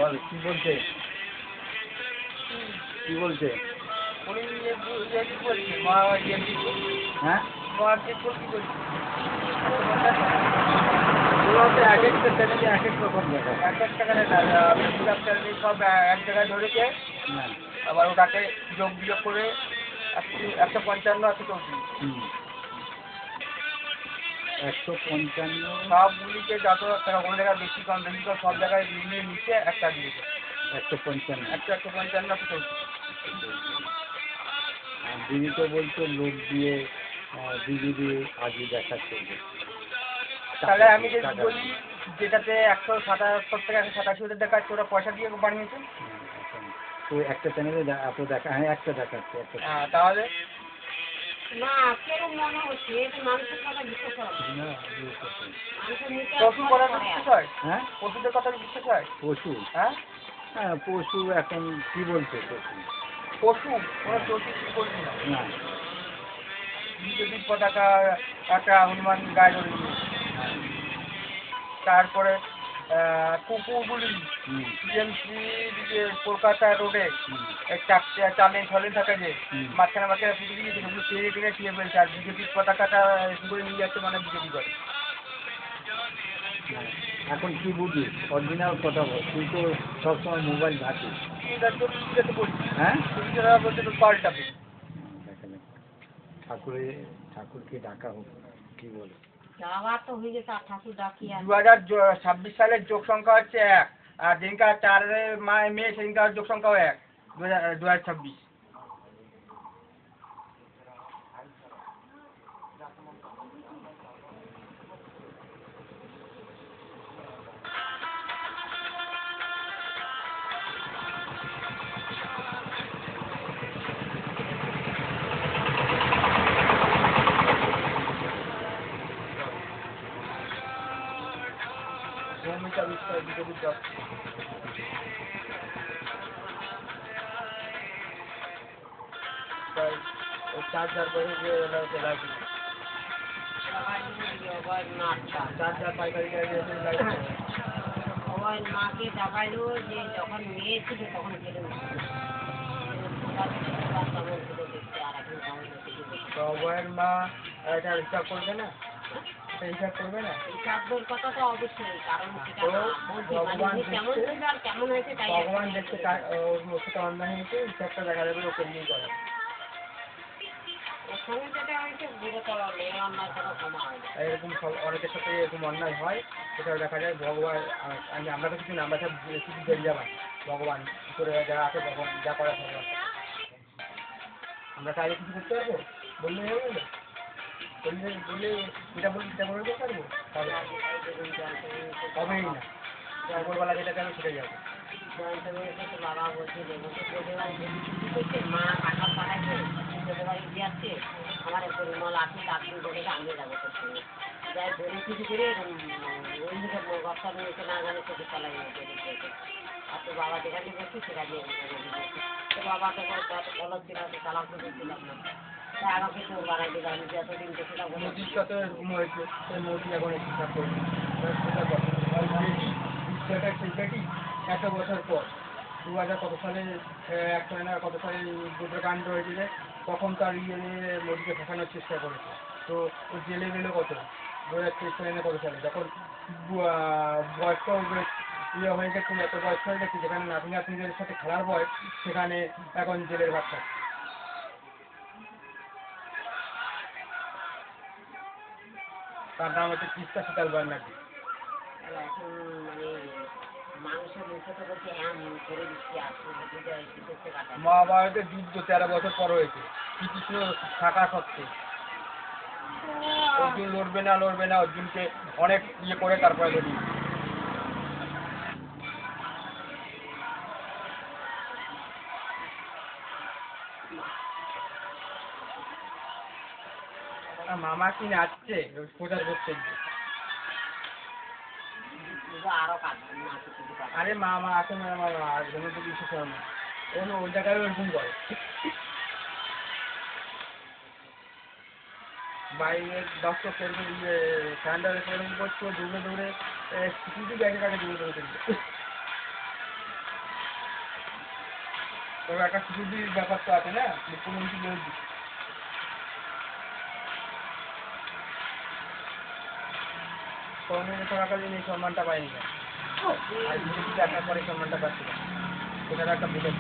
বল কি বলছে? কি বলছে? হ্যাঁ এক একটা চ্যানেলে এক এক রকম দেখা। এক টাকা সব এক জায়গায় ধরেছে, হ্যাঁ আবার ওটাকে যোগ বিয়োগ করে 155 আছে 34। 155 সবগুলিকে যত টাকা কোনো জায়গায় বেশি কম সব জায়গায় মিলিয়ে নিচে একটা দিয়েছে 155 155 আছে 34। আর দিদি তো বলতো লোক দিয়ে দিদি দিয়ে আজই দেখাচ্ছে। তাহলে আমি যদি বলি যেটাতে 177 টাকা 187 দেখাচ্ছে ওরা পয়সা দিয়ে বানিয়েছে। তো একটা চ্যানেলে এত দেখা, হ্যাঁ একটা দেখাচ্ছে একটা। হ্যাঁ তাহলে না কেন মনে হচ্ছে এটা মানুষের কথা বিশ্বাস হয় না পশু করার বিশ্বাস হয়? হ্যাঁ পশুদের কথা বিশ্বাস হয়? পশু, হ্যাঁ হ্যাঁ পশু এখন কি বলছে পশু? পশু কোনো চটি কি করবি না। না বিজেপির পতাকা একটা হনুমান গায়ে ধরে নিয়েছে। তারপরে কুকুরগুলি টিএমসি কলকাতা রোডে চার লেন 6 লেন থাকে যে মাঝখানে পুজো দিয়েছে ওগুলো টেনে টেনে ছুঁয়ে ফেলছে আর বিজেপির পতাকাটা করে নিয়ে যাচ্ছে মানে বিজেপি করে। এখন কি বুঝিস? অরিজিনাল কথা বল, তুই তো সবসময় মোবাইল ঘাটিস। হ্যাঁ বলছে তো পাল্টাবে। ঠাকুরকে ডাকা হোক, কি বলে? যাওয়ার তো হয়ে গেছে আর ঠাকুর ডাকি আর 2026 সালের যোগ সংখ্যা হচ্ছে 1 আর যেদিনকার 4 মে সেদিনকার যোগ সংখ্যাও 1 2026। ভূমিকা বিষয় বিজেপির জব 4,000 করে যে লাগবে 4,000 পাইকারি সবাই মাকে দেখাইলো যে যখন মেয়ে ছিল তখন গেলে সবার মা এটা হিসাব করবে না, হিসাব করবে না। হিসাবের কথা তো অবশ্যই, কারণ সেটা ভগবান কেমন ছিল আর কেমন হয়েছে তাই ভগবান দেখতে ওর সেটা অন্যায় হয়েছে, হিসাবটা দেখা যাবে ওকে নিয়ে করে। ওর সঙ্গে যেটা হয়েছে গুরুতর নেই, অন্যায় কোনো ক্ষমা হয় না। এরকম সব অনেকের সাথে এরকম অন্যায় হয়, সেটাও দেখা যায়। ভগবান আমরা তো কিছু না, আমরা সব শুধু বেরিয়ে যাবান ভগবান কী করে যারা আছে ভগবান যা করার ভগবান। আমরা চাইলে কিছু করতে পারবো? বললে হয়ে যাবে? বললে যেটা বলবো সেটা বলে দিতে পারবো? হবেই না, উপরবেলা যেটা যাবে সেটাই যাবে। বাবা বলছে মা টাকা পাঠাইছে তোদের বাড়ি দিয়ে আসছে আমার পরিমল আছে তার বলে আমিও যাবো তোর সঙ্গে যাই ধরে কিছু করে ওই দিকে বস্তা নিয়েছে না জানে সেটা চালাই আর তো বাবা যেখানে বলছি সেটা দিয়ে তো বাবা তো বলো ছিল চালাও করে দিলাম না তাই আমাকে তো বাড়াই দিলাম আমি যতদিন দেখছিলাম মোদির সাথে এরকম হয়েছে, সেই মোদি এখন ঠিকঠাক করবে সেটাই এত বছর পর 2000 কত সালে একটা না কত সালে কাণ্ড হয়েছিল তখন তার মোদিকে ফাঁসানোর চেষ্টা করেছে। তো ও জেলে গেল কত 2023 সালে কত সালে যখন বয়স্ক হয়ে গেছে, এত বয়স্ক হয়ে গেছে যেখানে নাতি নাতনিদের সাথে খেলার বয়স সেখানে এখন জেলের ভাত খাচ্ছে। তার নাম হচ্ছে তিস্তা শীতল বান্নার্জি। এখন মানে মানুষের মুখে তো বলছে হ্যাঁ করে দিচ্ছি আসলে মহাভারতের যুদ্ধ 13 বছর পর হয়েছে শ্রীকৃষ্ণ থাকা সত্ত্বেও। অর্জুন লড়বে না অর্জুনকে অনেক ইয়ে করে তারপরে লড়ি। মামা কি নাচছে প্রচার করছে? আরো কাজ আরে মামা আছে না মামা আর কোনো তো কিছু করে না, ওই জায়গায় ওরকম করে বাইরে দশটা করবে ইয়ে স্যান্ডাল এরকম করছো দৌড়ে দৌড়ে কিন্তু ব্যাগে কাটে দৌড়ে দৌড়ে তবে একটা সিকিউরিটির ব্যাপার তো আছে না, মুখ্যমন্ত্রী লোক দিচ্ছে। করোনা চলাকালীন এই সম্মানটা পাইনি, আর বিজেপি দেখার পরে সম্মানটা পাচ্ছিল, সেটার একটা বুঝে